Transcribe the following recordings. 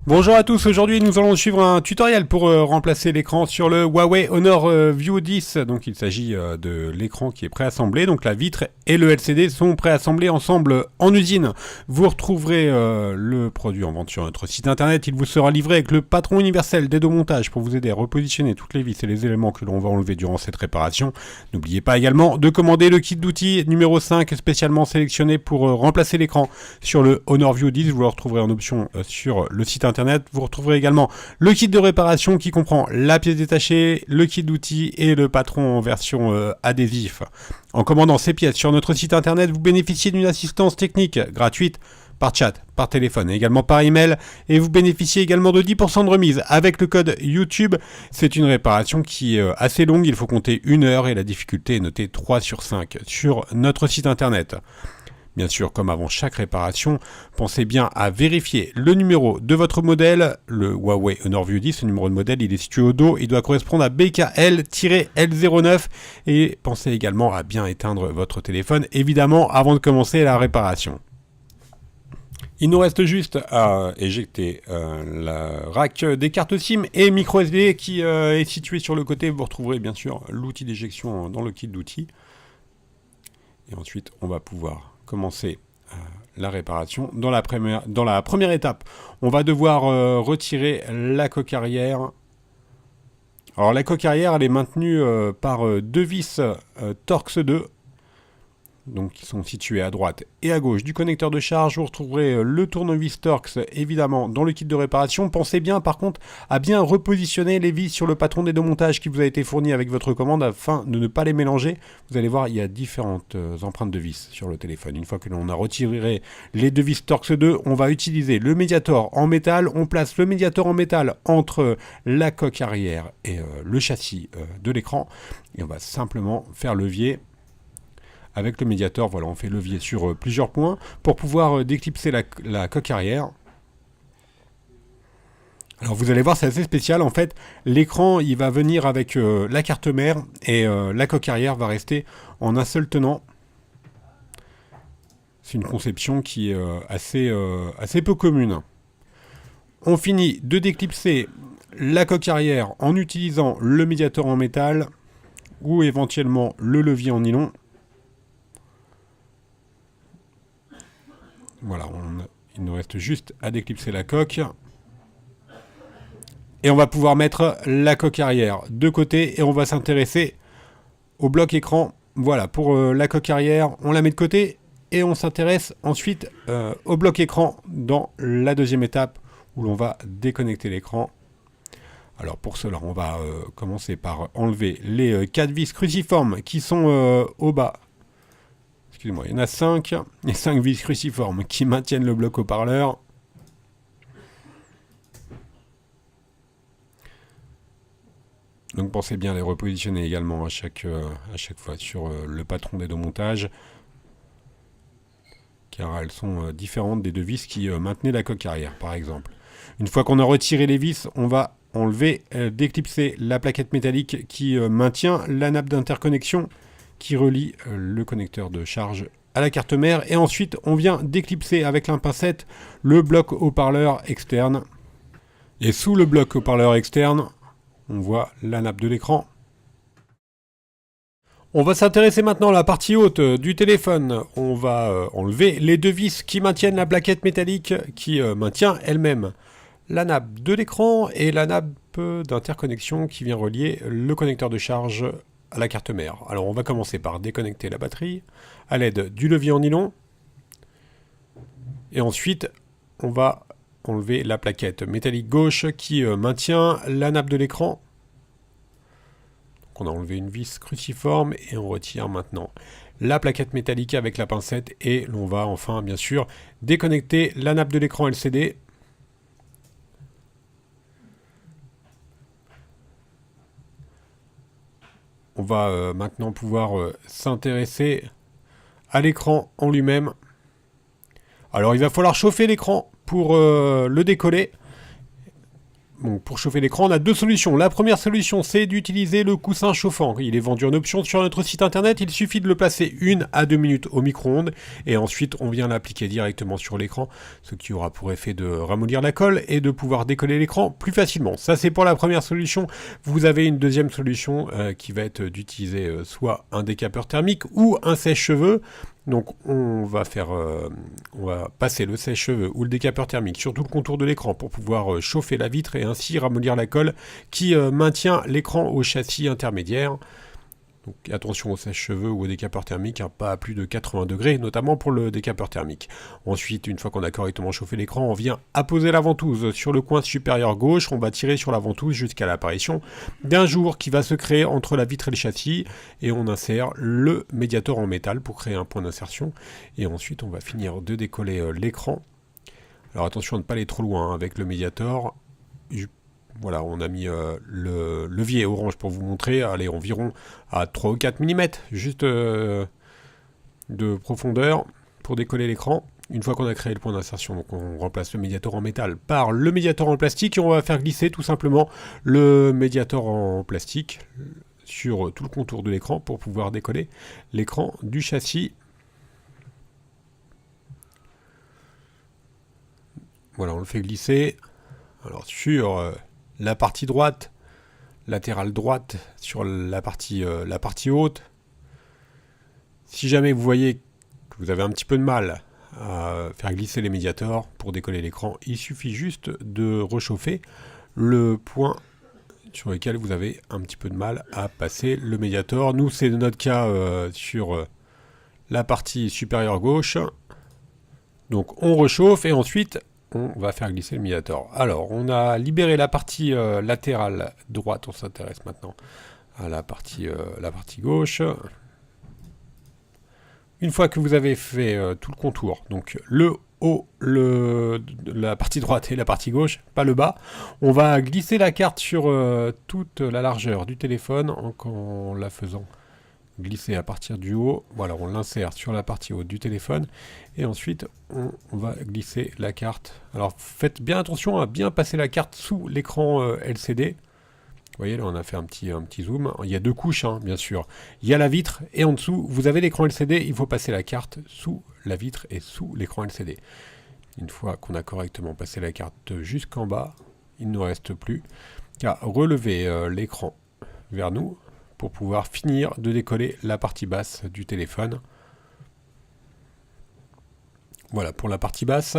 Bonjour à tous, aujourd'hui nous allons suivre un tutoriel pour remplacer l'écran sur le Huawei Honor View 10. Donc il s'agit de l'écran qui est préassemblé, donc la vitre et le LCD sont préassemblés ensemble en usine. Vous retrouverez le produit en vente sur notre site internet, il vous sera livré avec le patron universel dédomontage pour vous aider à repositionner toutes les vis et les éléments que l'on va enlever durant cette réparation. N'oubliez pas également de commander le kit d'outils numéro 5 spécialement sélectionné pour remplacer l'écran sur le Honor View 10. Vous le retrouverez en option sur le site internet. Vous retrouverez également le kit de réparation qui comprend la pièce détachée, le kit d'outils et le patron en version adhésif. En commandant ces pièces sur notre site internet, vous bénéficiez d'une assistance technique gratuite par chat, par téléphone et également par email, et vous bénéficiez également de 10% de remise avec le code YouTube. C'est une réparation qui est assez longue, il faut compter 1 heure et la difficulté est notée 3 sur 5 sur notre site internet. Bien sûr, comme avant chaque réparation, pensez bien à vérifier le numéro de votre modèle, le Huawei Honor View 10, le numéro de modèle, il est situé au dos, il doit correspondre à BKL-L09, et pensez également à bien éteindre votre téléphone, évidemment, avant de commencer la réparation. Il nous reste juste à éjecter la rack des cartes SIM et micro SD qui est situé sur le côté. Vous retrouverez bien sûr l'outil d'éjection dans le kit d'outils. Et ensuite, on va pouvoir commencer la réparation. Dans la première étape, on va devoir retirer la coque arrière. Alors la coque arrière, elle est maintenue par deux vis Torx 2. Donc qui sont situés à droite et à gauche du connecteur de charge. Vous retrouverez le tournevis Torx évidemment dans le kit de réparation. Pensez bien par contre à bien repositionner les vis sur le patron dédomontage qui vous a été fourni avec votre commande afin de ne pas les mélanger. Vous allez voir, il y a différentes empreintes de vis sur le téléphone. Une fois que l'on a retiré les deux vis Torx 2, on va utiliser le médiator en métal. On place le médiator en métal entre la coque arrière et le châssis de l'écran et on va simplement faire levier. Avec le médiator, voilà, on fait levier sur plusieurs points pour pouvoir déclipser la coque arrière. Alors vous allez voir, c'est assez spécial. En fait, l'écran, il va venir avec la carte mère et la coque arrière va rester en un seul tenant. C'est une conception qui est assez peu commune. On finit de déclipser la coque arrière en utilisant le médiator en métal ou éventuellement le levier en nylon. Voilà, il nous reste juste à déclipser la coque. Et on va pouvoir mettre la coque arrière de côté et on va s'intéresser au bloc écran. Voilà, pour la coque arrière, on la met de côté et on s'intéresse ensuite au bloc écran dans la deuxième étape où l'on va déconnecter l'écran. Alors pour cela, on va commencer par enlever les 4 vis cruciformes qui sont au bas. Excusez-moi, il y en a 5, et 5 vis cruciformes qui maintiennent le bloc haut-parleur. Donc pensez bien à les repositionner également à chaque fois sur le patron dédomontage, car elles sont différentes des deux vis qui maintenaient la coque arrière, par exemple. Une fois qu'on a retiré les vis, on va enlever, déclipser la plaquette métallique qui maintient la nappe d'interconnexion qui relie le connecteur de charge à la carte mère. Et ensuite, on vient déclipser avec la pincette le bloc haut-parleur externe. Et sous le bloc haut-parleur externe, on voit la nappe de l'écran. On va s'intéresser maintenant à la partie haute du téléphone. On va enlever les deux vis qui maintiennent la plaquette métallique qui maintient elle-même la nappe de l'écran et la nappe d'interconnexion qui vient relier le connecteur de charge à la carte mère. Alors on va commencer par déconnecter la batterie à l'aide du levier en nylon. Et ensuite, on va enlever la plaquette métallique gauche qui maintient la nappe de l'écran. Donc on a enlevé une vis cruciforme et on retire maintenant la plaquette métallique avec la pincette et l'on va enfin bien sûr déconnecter la nappe de l'écran LCD. On va maintenant pouvoir s'intéresser à l'écran en lui-même. Alors il va falloir chauffer l'écran pour le décoller. Bon, pour chauffer l'écran, on a deux solutions. La première solution, c'est d'utiliser le coussin chauffant. Il est vendu en option sur notre site internet. Il suffit de le placer 1 à 2 minutes au micro-ondes et ensuite on vient l'appliquer directement sur l'écran, ce qui aura pour effet de ramollir la colle et de pouvoir décoller l'écran plus facilement. Ça, c'est pour la première solution. Vous avez une deuxième solution qui va être d'utiliser soit un décapeur thermique ou un sèche-cheveux. Donc on va passer le sèche-cheveux ou le décapeur thermique sur tout le contour de l'écran pour pouvoir chauffer la vitre et ainsi ramollir la colle qui maintient l'écran au châssis intermédiaire. Donc attention au sèche-cheveux ou au décapeur thermique, hein, pas à plus de 80 degrés, notamment pour le décapeur thermique. Ensuite, une fois qu'on a correctement chauffé l'écran, on vient apposer la ventouse sur le coin supérieur gauche. On va tirer sur la ventouse jusqu'à l'apparition d'un jour qui va se créer entre la vitre et le châssis. Et on insère le médiator en métal pour créer un point d'insertion. Et ensuite, on va finir de décoller l'écran. Alors attention à ne pas aller trop loin hein, avec le médiator. Voilà, on a mis le levier orange pour vous montrer, allez, environ à 3 ou 4 mm, juste de profondeur pour décoller l'écran. Une fois qu'on a créé le point d'insertion, donc on remplace le médiator en métal par le médiator en plastique et on va faire glisser tout simplement le médiator en plastique sur tout le contour de l'écran pour pouvoir décoller l'écran du châssis. Voilà, on le fait glisser. Alors sur la partie droite, latérale droite, sur la partie haute. Si jamais vous voyez que vous avez un petit peu de mal à faire glisser les médiators pour décoller l'écran, il suffit juste de réchauffer le point sur lequel vous avez un petit peu de mal à passer le médiator. Nous, c'est notre cas sur la partie supérieure gauche. Donc on réchauffe et ensuite on va faire glisser le médiator. Alors, on a libéré la partie latérale droite. On s'intéresse maintenant à la partie gauche. Une fois que vous avez fait tout le contour, donc le haut, la partie droite et la partie gauche, pas le bas, on va glisser la carte sur toute la largeur du téléphone en la faisant glisser à partir du haut. Voilà, on l'insère sur la partie haute du téléphone et ensuite on va glisser la carte. Alors faites bien attention à bien passer la carte sous l'écran LCD. Vous voyez là on a fait un petit zoom. Il y a deux couches hein, bien sûr. Il y a la vitre et en dessous vous avez l'écran LCD. Il faut passer la carte sous la vitre et sous l'écran LCD. Une fois qu'on a correctement passé la carte jusqu'en bas, il ne nous reste plus qu'à relever l'écran vers nous pour pouvoir finir de décoller la partie basse du téléphone. Voilà pour la partie basse.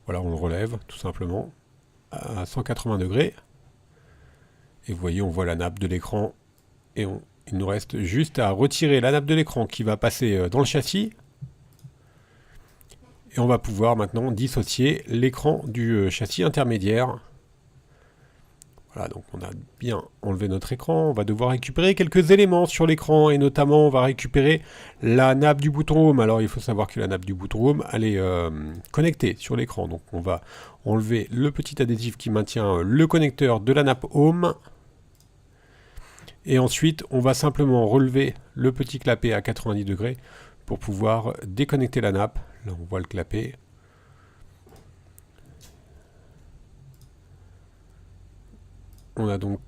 Voilà, on le relève tout simplement à 180 degrés. Et vous voyez, on voit la nappe de l'écran. Et il nous reste juste à retirer la nappe de l'écran qui va passer dans le châssis. Et on va pouvoir maintenant dissocier l'écran du châssis intermédiaire. Voilà, donc on a bien enlevé notre écran. On va devoir récupérer quelques éléments sur l'écran et notamment on va récupérer la nappe du bouton Home. Alors il faut savoir que la nappe du bouton Home, elle est connectée sur l'écran. Donc on va enlever le petit adhésif qui maintient le connecteur de la nappe Home. Et ensuite, on va simplement relever le petit clapet à 90 degrés pour pouvoir déconnecter la nappe. Là, on voit le clapet. On a donc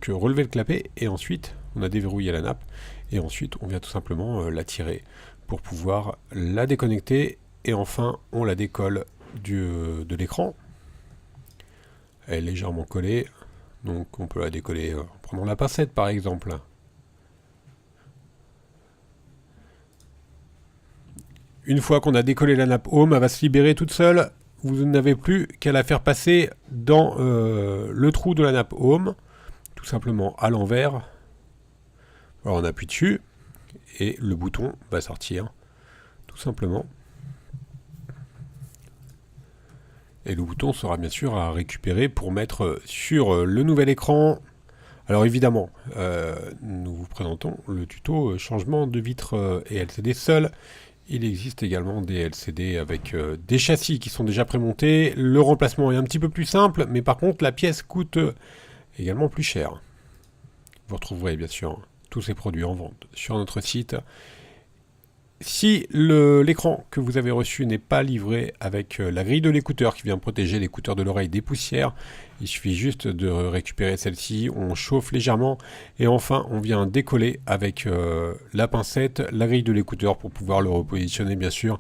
relevé le clapet et ensuite on a déverrouillé la nappe et ensuite on vient tout simplement la tirer pour pouvoir la déconnecter et enfin on la décolle de l'écran. Elle est légèrement collée, donc on peut la décoller en prenant la pincette par exemple. Une fois qu'on a décollé la nappe Home, elle va se libérer toute seule. Vous n'avez plus qu'à la faire passer dans le trou de la nappe Home, tout simplement à l'envers. Alors on appuie dessus et le bouton va sortir, tout simplement. Et le bouton sera bien sûr à récupérer pour mettre sur le nouvel écran. Alors évidemment, nous vous présentons le tuto changement de vitre et LCD seul. Il existe également des LCD avec des châssis qui sont déjà prémontés. Le remplacement est un petit peu plus simple, mais par contre la pièce coûte également plus cher. Vous retrouverez bien sûr tous ces produits en vente sur notre site. Si l'écran que vous avez reçu n'est pas livré avec la grille de l'écouteur qui vient protéger l'écouteur de l'oreille des poussières, il suffit juste de récupérer celle-ci, on chauffe légèrement et enfin on vient décoller avec la pincette la grille de l'écouteur pour pouvoir le repositionner bien sûr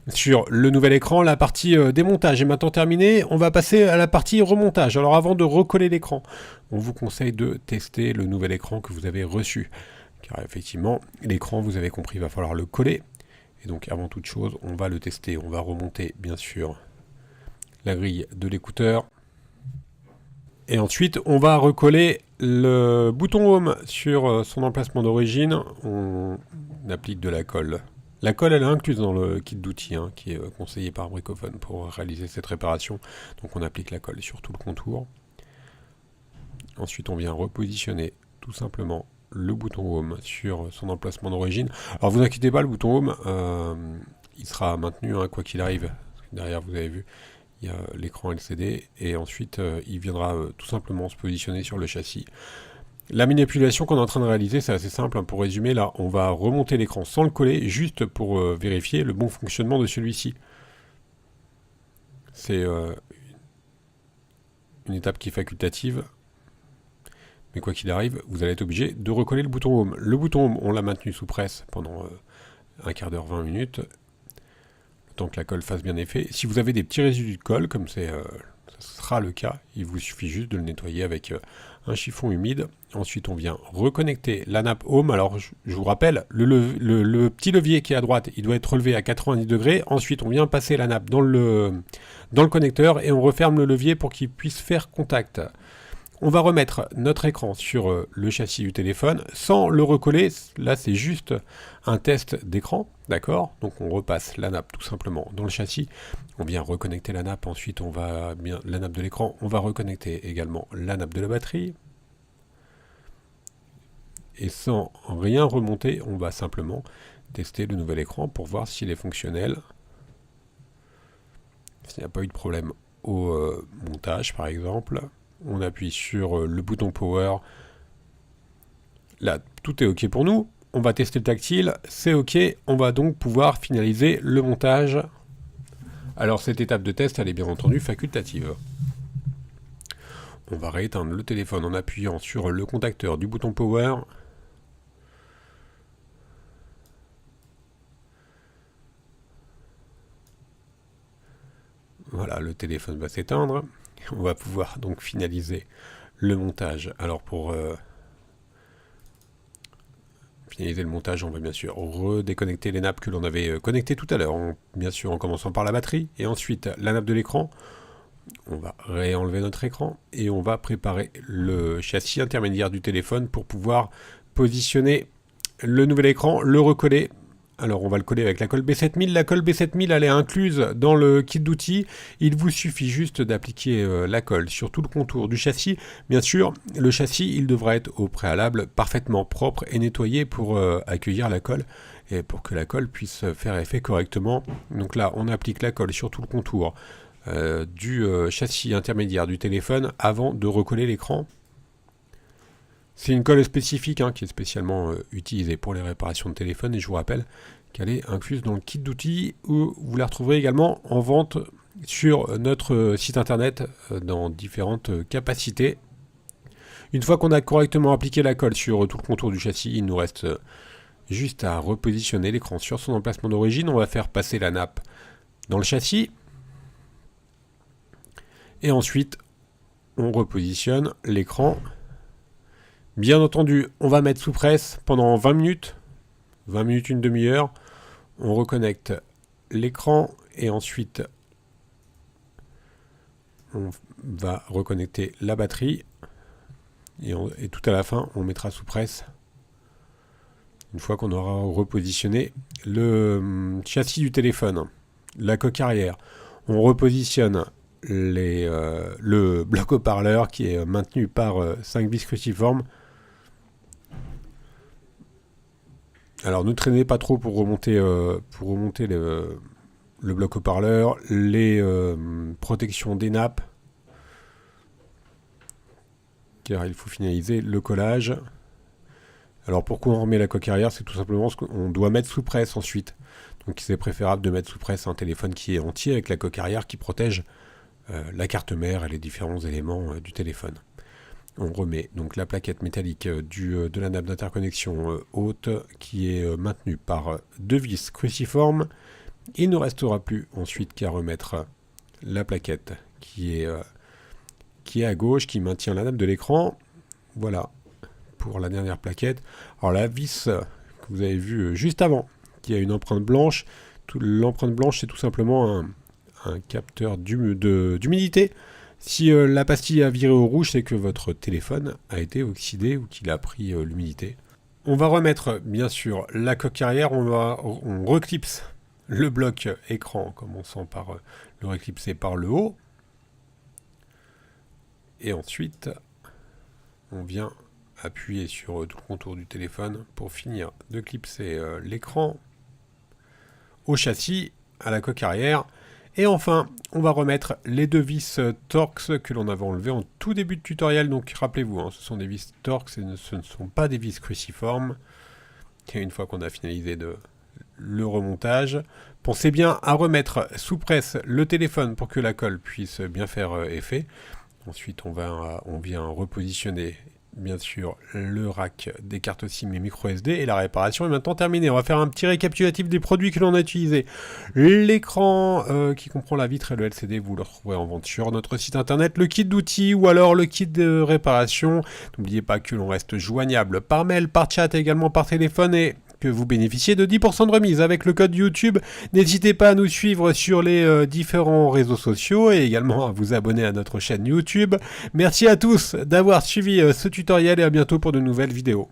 sur le nouvel écran. La partie démontage est maintenant terminée, on va passer à la partie remontage. Alors avant de recoller l'écran, on vous conseille de tester le nouvel écran que vous avez reçu. Car effectivement, l'écran, vous avez compris, il va falloir le coller. Et donc avant toute chose, on va le tester. On va remonter bien sûr la grille de l'écouteur. Et ensuite, on va recoller le bouton Home sur son emplacement d'origine. On applique de la colle. La colle, elle est incluse dans le kit d'outils qui est conseillé par Bricophone pour réaliser cette réparation. Donc on applique la colle sur tout le contour. Ensuite, on vient repositionner tout simplement le bouton Home sur son emplacement d'origine. Alors vous inquiétez pas, le bouton Home, il sera maintenu quoi qu'il arrive. Derrière, vous avez vu, il y a l'écran LCD et ensuite il viendra tout simplement se positionner sur le châssis. La manipulation qu'on est en train de réaliser, c'est assez simple. Pour résumer, là, on va remonter l'écran sans le coller, juste pour vérifier le bon fonctionnement de celui-ci. C'est une étape qui est facultative. Mais quoi qu'il arrive, vous allez être obligé de recoller le bouton Home. Le bouton Home, on l'a maintenu sous presse pendant un quart d'heure, 20 minutes, le temps que la colle fasse bien effet. Si vous avez des petits résidus de colle, comme ça sera le cas, il vous suffit juste de le nettoyer avec un chiffon humide. Ensuite, on vient reconnecter la nappe Home. Alors, je vous rappelle, le petit levier qui est à droite, il doit être relevé à 90 degrés. Ensuite, on vient passer la nappe dans le connecteur et on referme le levier pour qu'il puisse faire contact. On va remettre notre écran sur le châssis du téléphone sans le recoller. Là, c'est juste un test d'écran, d'accord? Donc, on repasse la nappe tout simplement dans le châssis. On vient reconnecter la nappe. Ensuite, la nappe de l'écran. On va reconnecter également la nappe de la batterie. Et sans rien remonter, on va simplement tester le nouvel écran pour voir s'il est fonctionnel. S'il n'y a pas eu de problème au montage, par exemple. On appuie sur le bouton Power. Là, tout est OK pour nous. On va tester le tactile. C'est OK. On va donc pouvoir finaliser le montage. Alors, cette étape de test, elle est bien entendu facultative. On va rééteindre le téléphone en appuyant sur le contacteur du bouton Power. Voilà, le téléphone va s'éteindre. On va pouvoir donc finaliser le montage. Alors pour finaliser le montage, on va bien sûr redéconnecter les nappes que l'on avait connectées tout à l'heure. Bien sûr en commençant par la batterie et ensuite la nappe de l'écran. On va réenlever notre écran et on va préparer le châssis intermédiaire du téléphone pour pouvoir positionner le nouvel écran, le recoller. Alors on va le coller avec la colle B7000. La colle B7000 elle est incluse dans le kit d'outils. Il vous suffit juste d'appliquer la colle sur tout le contour du châssis. Bien sûr, le châssis il devra être au préalable parfaitement propre et nettoyé pour accueillir la colle et pour que la colle puisse faire effet correctement. Donc là on applique la colle sur tout le contour du châssis intermédiaire du téléphone avant de recoller l'écran. C'est une colle spécifique qui est spécialement utilisée pour les réparations de téléphone et je vous rappelle qu'elle est incluse dans le kit d'outils où vous la retrouverez également en vente sur notre site internet dans différentes capacités. Une fois qu'on a correctement appliqué la colle sur tout le contour du châssis, il nous reste juste à repositionner l'écran sur son emplacement d'origine. On va faire passer la nappe dans le châssis et ensuite on repositionne l'écran. Bien entendu, on va mettre sous presse pendant 20 minutes, une demi-heure. On reconnecte l'écran et ensuite on va reconnecter la batterie. Et tout à la fin, on mettra sous presse une fois qu'on aura repositionné le châssis du téléphone, la coque arrière. On repositionne le bloc haut-parleur qui est maintenu par 5 vis cruciformes. Alors ne traînez pas trop pour remonter le bloc haut-parleur, les protections des nappes, car il faut finaliser le collage. Alors pourquoi on remet la coque arrière? C'est tout simplement ce qu'on doit mettre sous presse ensuite. Donc c'est préférable de mettre sous presse un téléphone qui est entier avec la coque arrière qui protège la carte mère et les différents éléments du téléphone. On remet donc la plaquette métallique de la nappe d'interconnexion haute qui est maintenue par 2 vis cruciformes. Il ne restera plus ensuite qu'à remettre la plaquette qui est à gauche, qui maintient la nappe de l'écran. Voilà pour la dernière plaquette. Alors la vis que vous avez vue juste avant, qui a une empreinte blanche. L'empreinte blanche, c'est tout simplement un capteur d'humidité. Si la pastille a viré au rouge, c'est que votre téléphone a été oxydé ou qu'il a pris l'humidité. On va remettre bien sûr la coque arrière, on reclipse le bloc écran en commençant par le reclipser par le haut. Et ensuite, on vient appuyer sur tout le contour du téléphone pour finir de clipser l'écran au châssis, à la coque arrière. Et enfin, on va remettre les 2 vis Torx que l'on avait enlevées en tout début de tutoriel. Donc rappelez-vous, ce sont des vis Torx et ce ne sont pas des vis cruciformes. Et une fois qu'on a finalisé le remontage, pensez bien à remettre sous presse le téléphone pour que la colle puisse bien faire effet. Ensuite, on vient repositionner bien sûr le rack des cartes SIM et micro SD et la réparation est maintenant terminée. On va faire un petit récapitulatif des produits que l'on a utilisés. L'écran qui comprend la vitre et le LCD, vous le retrouverez en vente sur notre site internet. Le kit d'outils ou alors le kit de réparation. N'oubliez pas que l'on reste joignable par mail, par chat et également par téléphone et que vous bénéficiez de 10% de remise avec le code YouTube. N'hésitez pas à nous suivre sur les différents réseaux sociaux et également à vous abonner à notre chaîne YouTube. Merci à tous d'avoir suivi ce tutoriel et à bientôt pour de nouvelles vidéos.